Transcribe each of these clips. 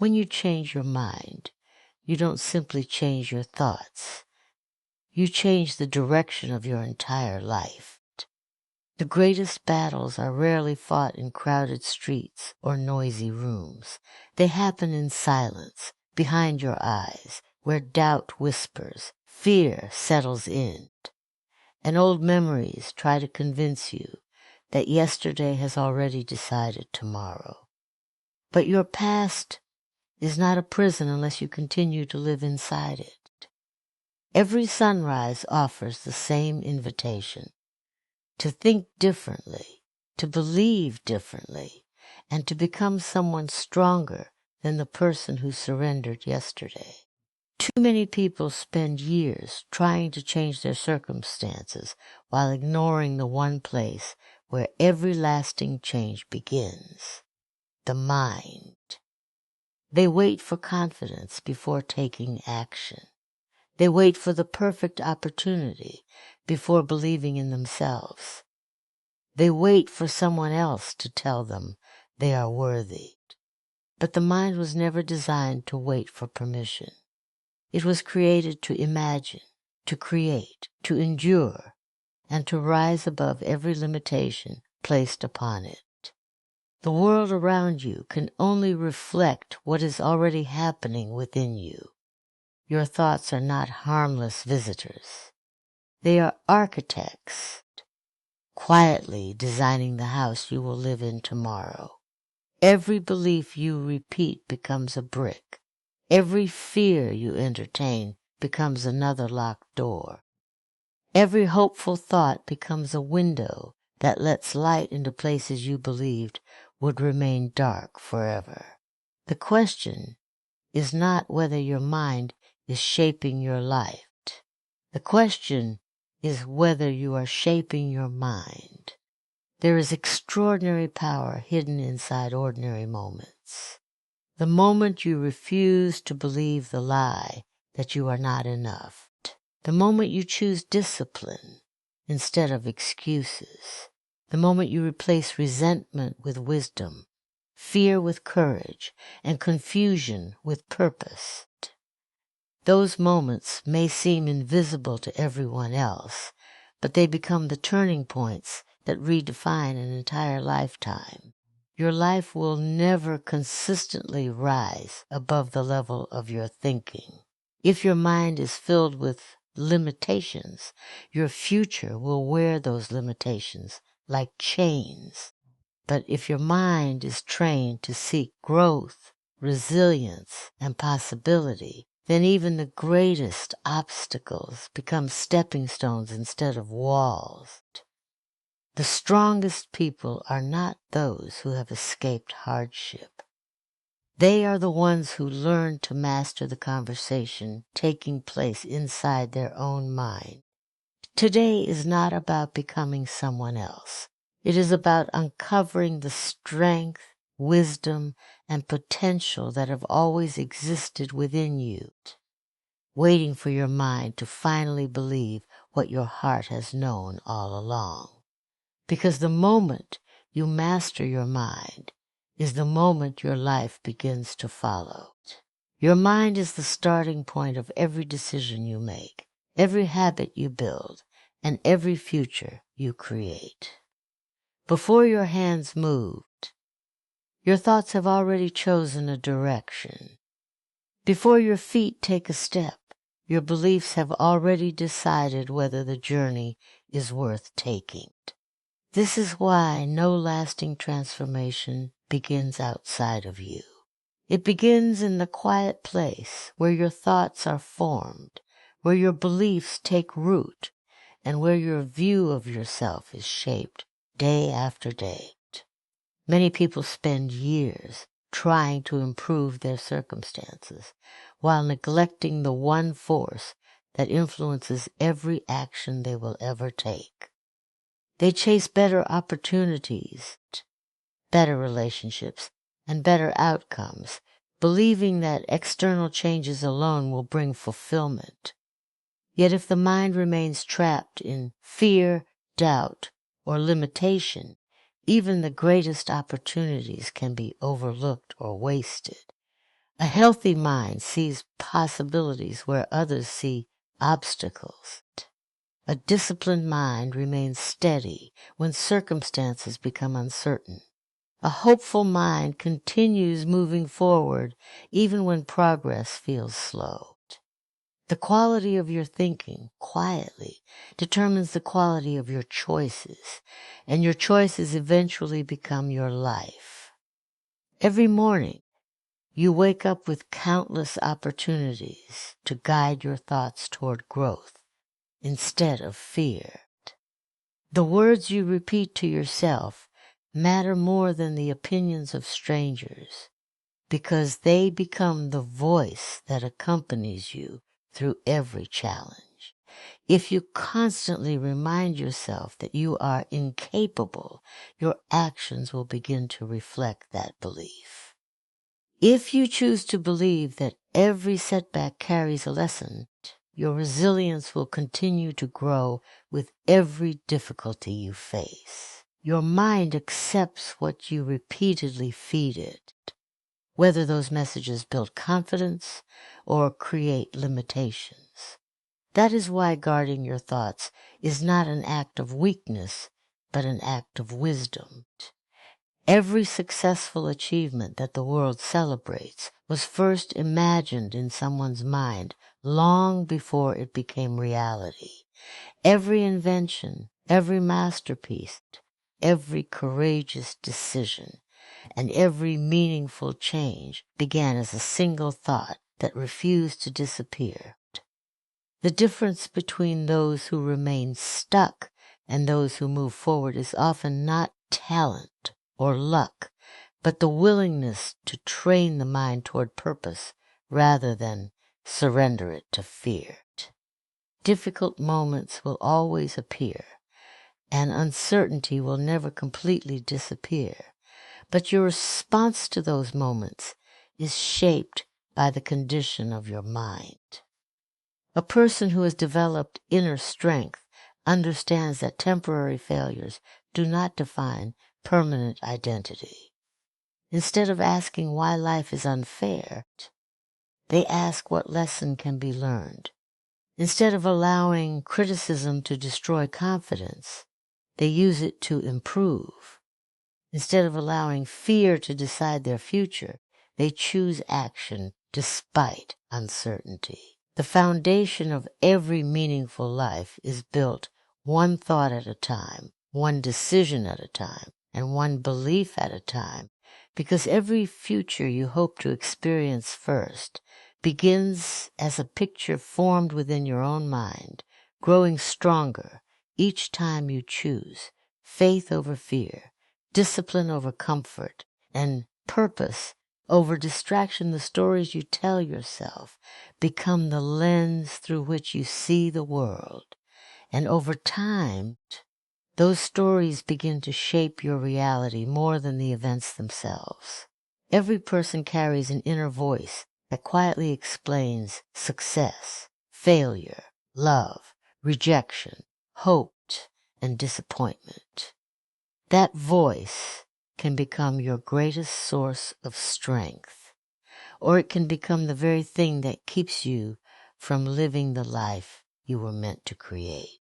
When you change your mind, you don't simply change your thoughts. You change the direction of your entire life. The greatest battles are rarely fought in crowded streets or noisy rooms. They happen in silence, behind your eyes, where doubt whispers, fear settles in, and old memories try to convince you that yesterday has already decided tomorrow. But your past is not a prison unless you continue to live inside it. Every sunrise offers the same invitation: to think differently, to believe differently, and to become someone stronger than the person who surrendered yesterday. Too many people spend years trying to change their circumstances while ignoring the one place where every lasting change begins: the mind. They wait for confidence before taking action. They wait for the perfect opportunity before believing in themselves. They wait for someone else to tell them they are worthy. But the mind was never designed to wait for permission. It was created to imagine, to create, to endure, and to rise above every limitation placed upon it. The world around you can only reflect what is already happening within you. Your thoughts are not harmless visitors. They are architects, quietly designing the house you will live in tomorrow. Every belief you repeat becomes a brick. Every fear you entertain becomes another locked door. Every hopeful thought becomes a window that lets light into places you believed would remain dark forever. The question is not whether your mind is shaping your life. The question is whether you are shaping your mind. There is extraordinary power hidden inside ordinary moments. The moment you refuse to believe the lie that you are not enough. The moment you choose discipline instead of excuses. The moment you replace resentment with wisdom, fear with courage, and confusion with purpose. Those moments may seem invisible to everyone else, but they become the turning points that redefine an entire lifetime. Your life will never consistently rise above the level of your thinking. If your mind is filled with limitations, your future will wear those limitations like chains. But if your mind is trained to seek growth, resilience, and possibility, then even the greatest obstacles become stepping stones instead of walls. The strongest people are not those who have escaped hardship. They are the ones who learn to master the conversation taking place inside their own mind. Today is not about becoming someone else. It is about uncovering the strength, wisdom, and potential that have always existed within you, waiting for your mind to finally believe what your heart has known all along. Because the moment you master your mind is the moment your life begins to follow. Your mind is the starting point of every decision you make, every habit you build, and every future you create. Before your hands moved, your thoughts have already chosen a direction. Before your feet take a step, your beliefs have already decided whether the journey is worth taking. This is why no lasting transformation begins outside of you. It begins in the quiet place where your thoughts are formed, where your beliefs take root, and where your view of yourself is shaped day after day. Many people spend years trying to improve their circumstances while neglecting the one force that influences every action they will ever take. They chase better opportunities, better relationships, and better outcomes, believing that external changes alone will bring fulfillment. Yet if the mind remains trapped in fear, doubt, or limitation, even the greatest opportunities can be overlooked or wasted. A healthy mind sees possibilities where others see obstacles. A disciplined mind remains steady when circumstances become uncertain. A hopeful mind continues moving forward even when progress feels slow. The quality of your thinking, quietly, determines the quality of your choices, and your choices eventually become your life. Every morning, you wake up with countless opportunities to guide your thoughts toward growth instead of fear. The words you repeat to yourself matter more than the opinions of strangers, because they become the voice that accompanies you through every challenge. If you constantly remind yourself that you are incapable, your actions will begin to reflect that belief. If you choose to believe that every setback carries a lesson, your resilience will continue to grow with every difficulty you face. Your mind accepts what you repeatedly feed it, whether those messages build confidence or create limitations. That is why guarding your thoughts is not an act of weakness, but an act of wisdom. Every successful achievement that the world celebrates was first imagined in someone's mind long before it became reality. Every invention, every masterpiece, every courageous decision, and every meaningful change began as a single thought that refused to disappear. The difference between those who remain stuck and those who move forward is often not talent or luck, but the willingness to train the mind toward purpose rather than surrender it to fear. Difficult moments will always appear, and uncertainty will never completely disappear, but your response to those moments is shaped by the condition of your mind. A person who has developed inner strength understands that temporary failures do not define permanent identity. Instead of asking why life is unfair, they ask what lesson can be learned. Instead of allowing criticism to destroy confidence, they use it to improve. Instead of allowing fear to decide their future, they choose action despite uncertainty. The foundation of every meaningful life is built one thought at a time, one decision at a time, and one belief at a time, because every future you hope to experience first begins as a picture formed within your own mind, growing stronger each time you choose faith over fear, discipline over comfort, and purpose over distraction. The stories you tell yourself become the lens through which you see the world. And over time, those stories begin to shape your reality more than the events themselves. Every person carries an inner voice that quietly explains success, failure, love, rejection, hope, and disappointment. That voice can become your greatest source of strength, or it can become the very thing that keeps you from living the life you were meant to create.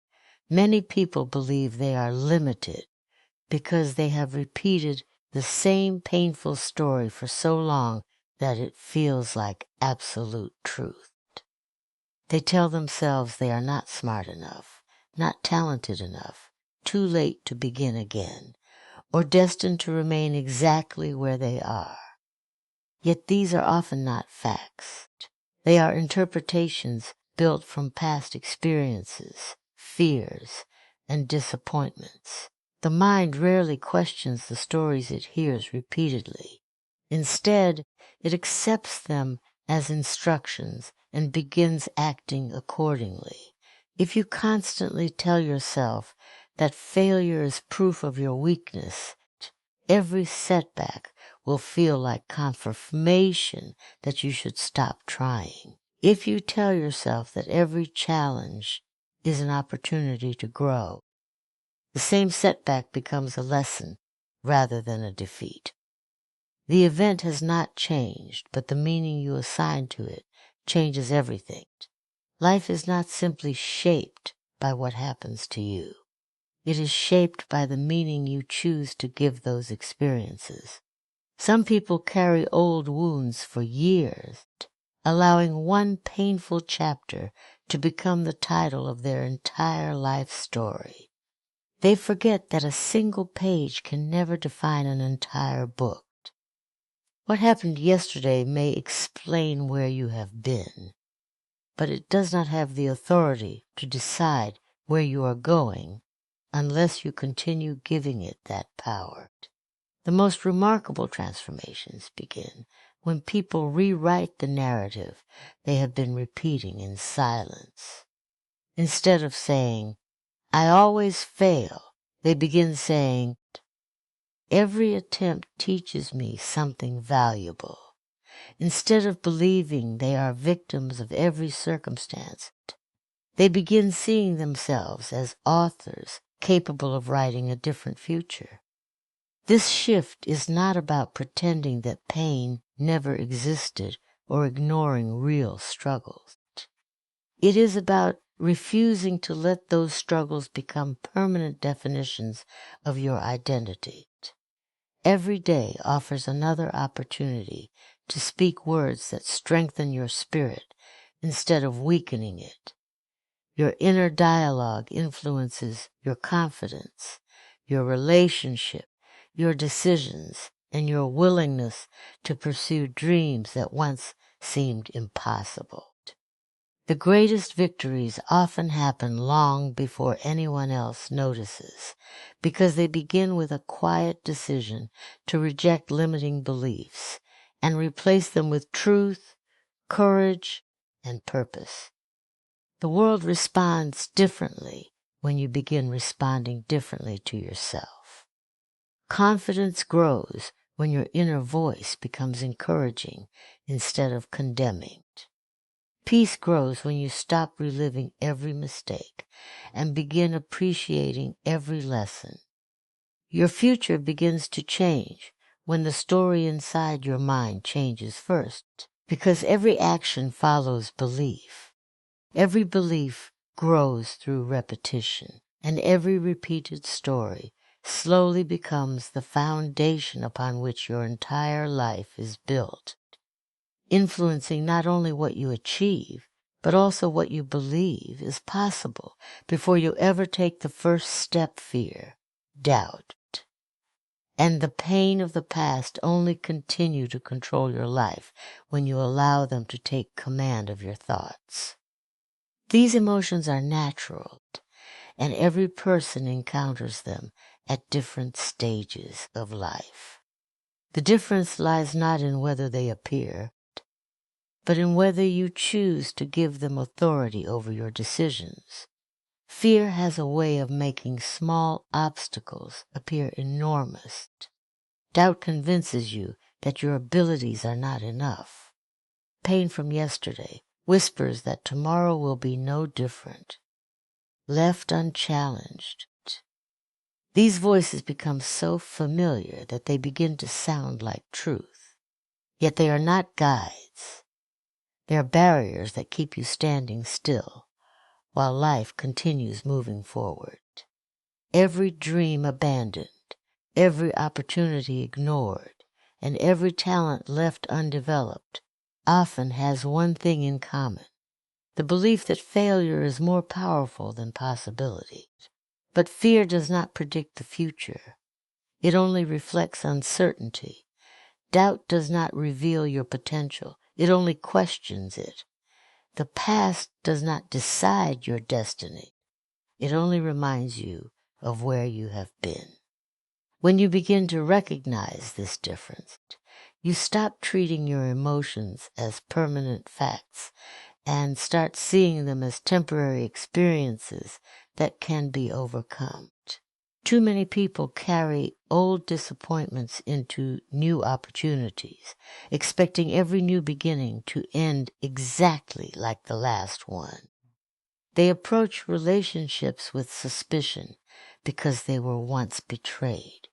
Many people believe they are limited because they have repeated the same painful story for so long that it feels like absolute truth. They tell themselves they are not smart enough, not talented enough, too late to begin again, or destined to remain exactly where they are. Yet these are often not facts. They are interpretations built from past experiences, fears, and disappointments. The mind rarely questions the stories it hears repeatedly. Instead, it accepts them as instructions and begins acting accordingly. If you constantly tell yourself that failure is proof of your weakness, every setback will feel like confirmation that you should stop trying. If you tell yourself that every challenge is an opportunity to grow, the same setback becomes a lesson rather than a defeat. The event has not changed, but the meaning you assign to it changes everything. Life is not simply shaped by what happens to you. It is shaped by the meaning you choose to give those experiences. Some people carry old wounds for years, allowing one painful chapter to become the title of their entire life story. They forget that a single page can never define an entire book. What happened yesterday may explain where you have been, but it does not have the authority to decide where you are going unless you continue giving it that power. The most remarkable transformations begin when people rewrite the narrative they have been repeating in silence. Instead of saying, "I always fail," they begin saying, "Every attempt teaches me something valuable." Instead of believing they are victims of every circumstance, they begin seeing themselves as authors capable of writing a different future. This shift is not about pretending that pain never existed or ignoring real struggles. It is about refusing to let those struggles become permanent definitions of your identity. Every day offers another opportunity to speak words that strengthen your spirit instead of weakening it. Your inner dialogue influences your confidence, your relationship, your decisions, and your willingness to pursue dreams that once seemed impossible. The greatest victories often happen long before anyone else notices, because they begin with a quiet decision to reject limiting beliefs and replace them with truth, courage, and purpose. The world responds differently when you begin responding differently to yourself. Confidence grows when your inner voice becomes encouraging instead of condemning. Peace grows when you stop reliving every mistake and begin appreciating every lesson. Your future begins to change when the story inside your mind changes first, because every action follows belief. Every belief grows through repetition, and every repeated story slowly becomes the foundation upon which your entire life is built, influencing not only what you achieve, but also what you believe is possible before you ever take the first step. Fear, doubt, and the pain of the past only continue to control your life when you allow them to take command of your thoughts. These emotions are natural, and every person encounters them at different stages of life. The difference lies not in whether they appear, but in whether you choose to give them authority over your decisions. Fear has a way of making small obstacles appear enormous. Doubt convinces you that your abilities are not enough. Pain from yesterday whispers that tomorrow will be no different. Left unchallenged, these voices become so familiar that they begin to sound like truth. Yet they are not guides. They are barriers that keep you standing still while life continues moving forward. Every dream abandoned, every opportunity ignored, and every talent left undeveloped often has one thing in common: the belief that failure is more powerful than possibility. But fear does not predict the future. It only reflects uncertainty. Doubt does not reveal your potential. It only questions it. The past does not decide your destiny. It only reminds you of where you have been. When you begin to recognize this difference, you stop treating your emotions as permanent facts and start seeing them as temporary experiences that can be overcome. Too many people carry old disappointments into new opportunities, expecting every new beginning to end exactly like the last one. They approach relationships with suspicion because they were once betrayed.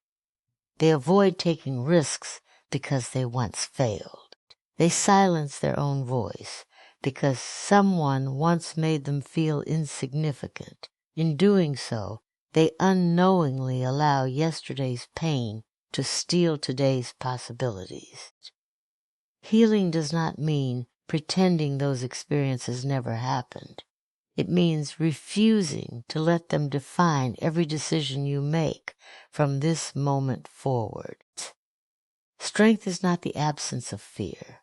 They avoid taking risks because they once failed. They silence their own voice because someone once made them feel insignificant. In doing so, they unknowingly allow yesterday's pain to steal today's possibilities. Healing does not mean pretending those experiences never happened. It means refusing to let them define every decision you make from this moment forward. Strength is not the absence of fear.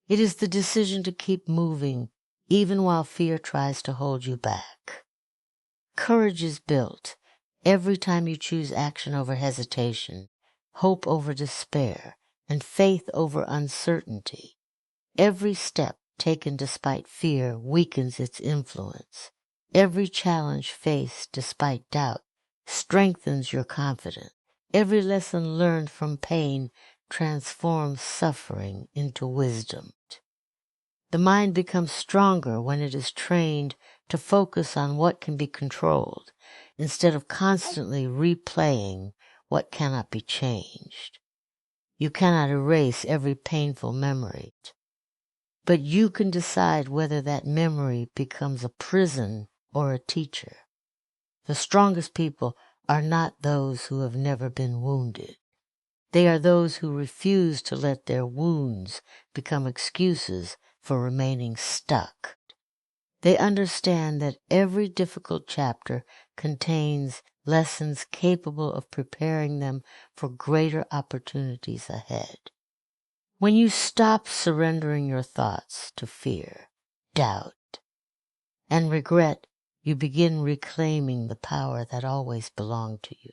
It is the decision to keep moving even while fear tries to hold you back. Courage is built every time you choose action over hesitation, hope over despair, and faith over uncertainty. Every step taken despite fear weakens its influence. Every challenge faced despite doubt strengthens your confidence. Every lesson learned from pain transforms suffering into wisdom. The mind becomes stronger when it is trained to focus on what can be controlled instead of constantly replaying what cannot be changed. You cannot erase every painful memory, but you can decide whether that memory becomes a prison or a teacher. The strongest people are not those who have never been wounded. They are those who refuse to let their wounds become excuses for remaining stuck. They understand that every difficult chapter contains lessons capable of preparing them for greater opportunities ahead. When you stop surrendering your thoughts to fear, doubt, and regret, you begin reclaiming the power that always belonged to you.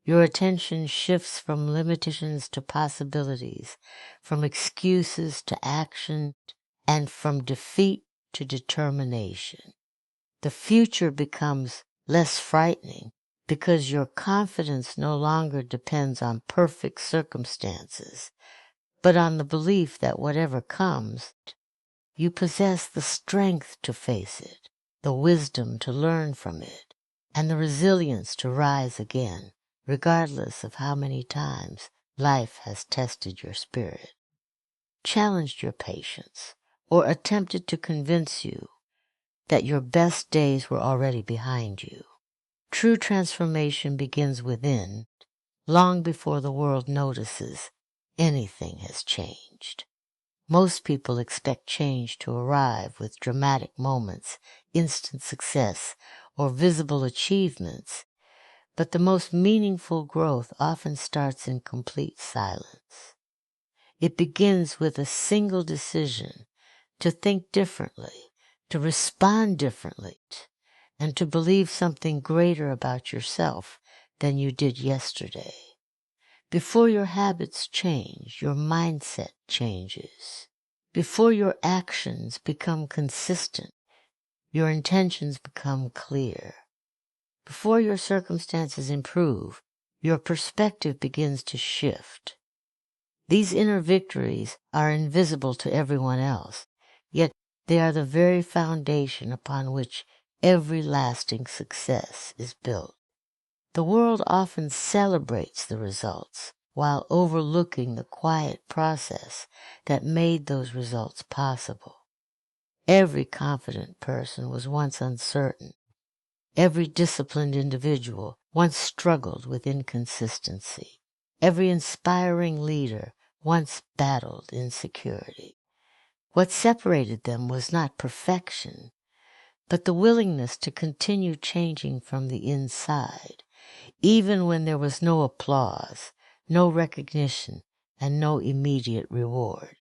Your attention shifts from limitations to possibilities, from excuses to action, and from defeat to determination. The future becomes less frightening because your confidence no longer depends on perfect circumstances, but on the belief that whatever comes, you possess the strength to face it, the wisdom to learn from it, and the resilience to rise again, regardless of how many times life has tested your spirit, challenged your patience, or attempted to convince you that your best days were already behind you. True transformation begins within, long before the world notices anything has changed. Most people expect change to arrive with dramatic moments, instant success, or visible achievements, but the most meaningful growth often starts in complete silence. It begins with a single decision to think differently, to respond differently, and to believe something greater about yourself than you did yesterday. Before your habits change, your mindset changes. Before your actions become consistent, your intentions become clear. Before your circumstances improve, your perspective begins to shift. These inner victories are invisible to everyone else, yet they are the very foundation upon which every lasting success is built. The world often celebrates the results while overlooking the quiet process that made those results possible. Every confident person was once uncertain. Every disciplined individual once struggled with inconsistency. Every inspiring leader once battled insecurity. What separated them was not perfection, but the willingness to continue changing from the inside, even when there was no applause, no recognition, and no immediate reward.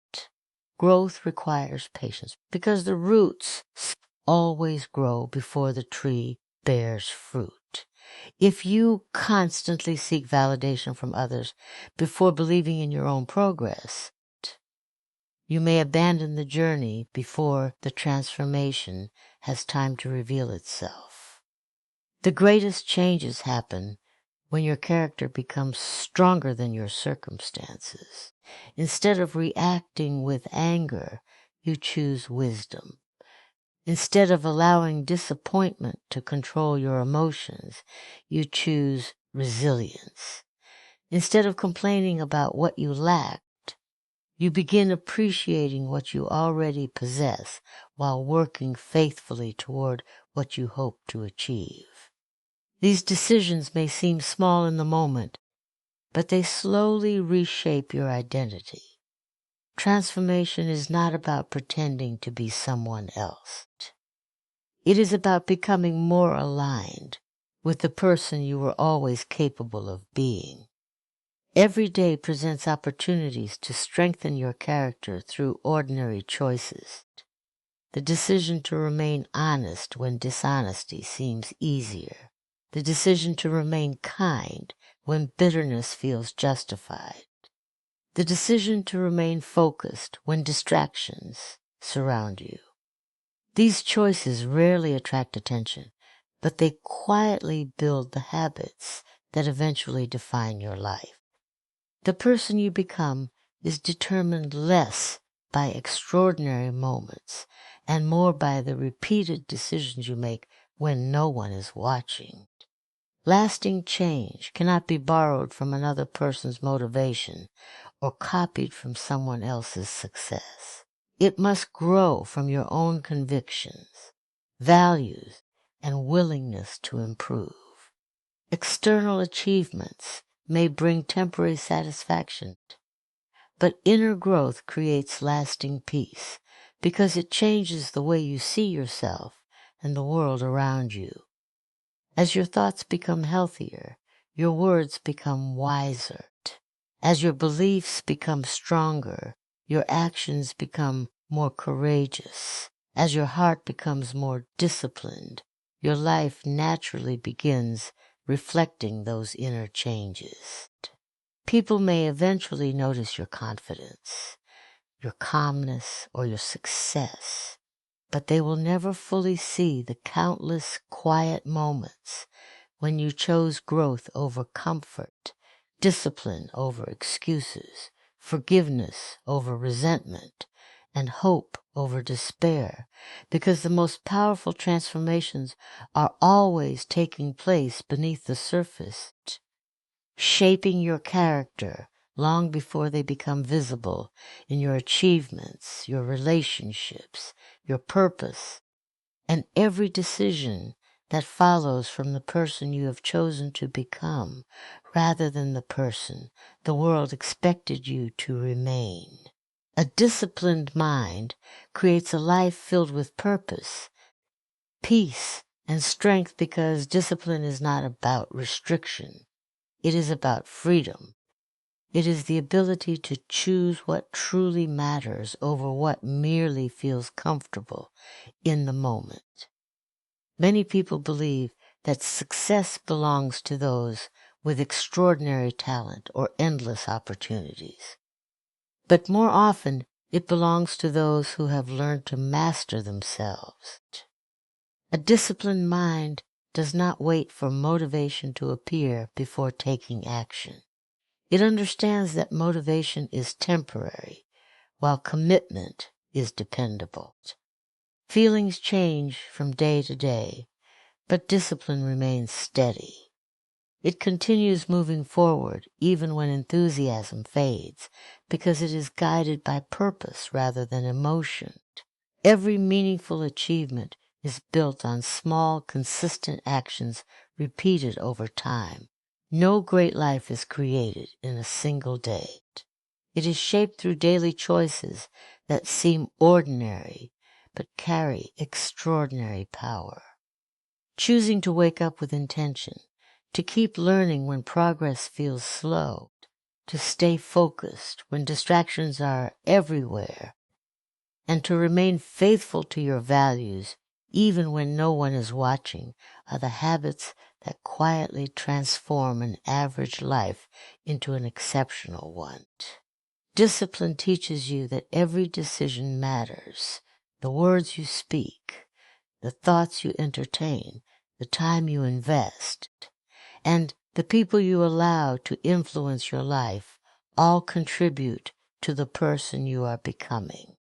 Growth requires patience because the roots always grow before the tree bears fruit. If you constantly seek validation from others before believing in your own progress, you may abandon the journey before the transformation has time to reveal itself. The greatest changes happen when your character becomes stronger than your circumstances. Instead of reacting with anger, you choose wisdom. Instead of allowing disappointment to control your emotions, you choose resilience. Instead of complaining about what you lack, You begin appreciating what you already possess while working faithfully toward what you hope to achieve. These decisions may seem small in the moment, but they slowly reshape your identity. Transformation is not about pretending to be someone else. It is about becoming more aligned with the person you were always capable of being. Every day presents opportunities to strengthen your character through ordinary choices. The decision to remain honest when dishonesty seems easier. The decision to remain kind when bitterness feels justified. The decision to remain focused when distractions surround you. These choices rarely attract attention, but they quietly build the habits that eventually define your life. The person you become is determined less by extraordinary moments and more by the repeated decisions you make when no one is watching. Lasting change cannot be borrowed from another person's motivation or copied from someone else's success. It must grow from your own convictions, values, and willingness to improve. External achievements may bring temporary satisfaction, but inner growth creates lasting peace because it changes the way you see yourself and the world around you. As your thoughts become healthier, your words become wiser. As your beliefs become stronger, your actions become more courageous. As your heart becomes more disciplined, your life naturally begins reflecting those inner changes. People may eventually notice your confidence, your calmness, or your success, but they will never fully see the countless quiet moments when you chose growth over comfort, discipline over excuses, forgiveness over resentment, and hope over despair, because the most powerful transformations are always taking place beneath the surface, shaping your character long before they become visible in your achievements, your relationships, your purpose, and every decision that follows from the person you have chosen to become rather than the person the world expected you to remain. A disciplined mind creates a life filled with purpose, peace, and strength because discipline is not about restriction. It is about freedom. It is the ability to choose what truly matters over what merely feels comfortable in the moment. Many people believe that success belongs to those with extraordinary talent or endless opportunities. But more often, it belongs to those who have learned to master themselves. A disciplined mind does not wait for motivation to appear before taking action. It understands that motivation is temporary, while commitment is dependable. Feelings change from day to day, but discipline remains steady. It continues moving forward even when enthusiasm fades, because it is guided by purpose rather than emotion. Every meaningful achievement is built on small, consistent actions repeated over time. No great life is created in a single day. It is shaped through daily choices that seem ordinary but carry extraordinary power. Choosing to wake up with intention, to keep learning when progress feels slow, to stay focused when distractions are everywhere, and to remain faithful to your values even when no one is watching are the habits that quietly transform an average life into an exceptional one. Discipline teaches you that every decision matters. The words you speak, the thoughts you entertain, the time you invest, and the people you allow to influence your life all contribute to the person you are becoming.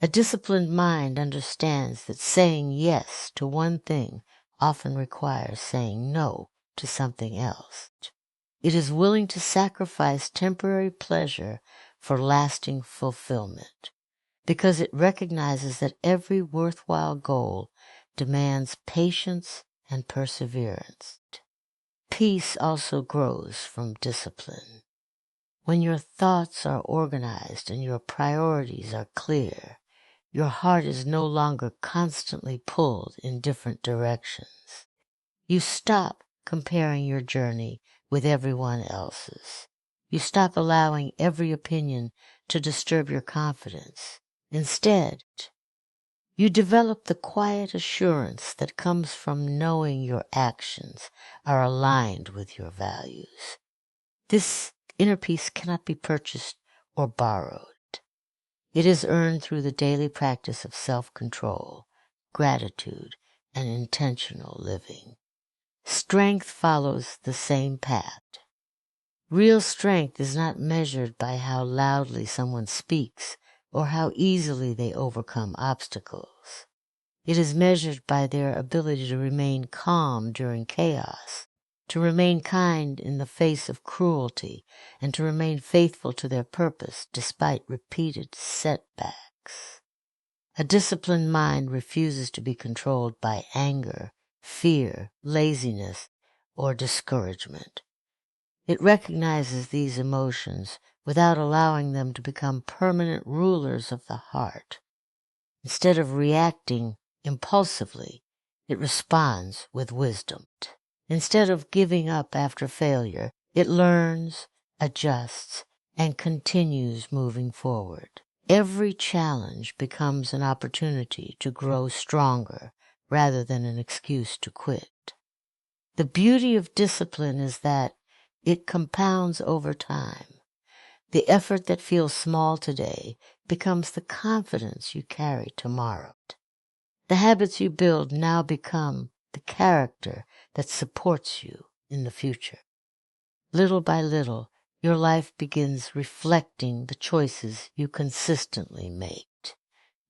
A disciplined mind understands that saying yes to one thing often requires saying no to something else. It is willing to sacrifice temporary pleasure for lasting fulfillment, because it recognizes that every worthwhile goal demands patience and perseverance. Peace also grows from discipline. When your thoughts are organized and your priorities are clear, your heart is no longer constantly pulled in different directions. You stop comparing your journey with everyone else's. You stop allowing every opinion to disturb your confidence. Instead, you develop the quiet assurance that comes from knowing your actions are aligned with your values. This inner peace cannot be purchased or borrowed. It is earned through the daily practice of self-control, gratitude, and intentional living. Strength follows the same path. Real strength is not measured by how loudly someone speaks or how easily they overcome obstacles. It is measured by their ability to remain calm during chaos, to remain kind in the face of cruelty, and to remain faithful to their purpose despite repeated setbacks. A disciplined mind refuses to be controlled by anger, fear, laziness, or discouragement. It recognizes these emotions without allowing them to become permanent rulers of the heart. Instead of reacting impulsively, it responds with wisdom. Instead of giving up after failure, it learns, adjusts, and continues moving forward. Every challenge becomes an opportunity to grow stronger rather than an excuse to quit. The beauty of discipline is that it compounds over time. The effort that feels small today becomes the confidence you carry tomorrow. The habits you build now become the character that supports you in the future. Little by little, your life begins reflecting the choices you consistently make.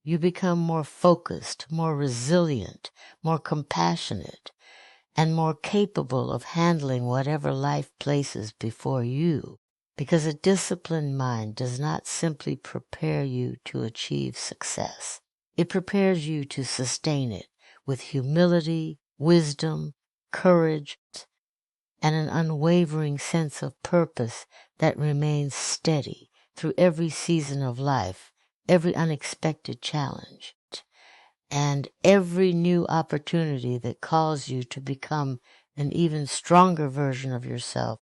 You become more focused, more resilient, more compassionate, and more capable of handling whatever life places before you, because a disciplined mind does not simply prepare you to achieve success. It prepares you to sustain it with humility, wisdom, courage, and an unwavering sense of purpose that remains steady through every season of life, every unexpected challenge, and every new opportunity that calls you to become an even stronger version of yourself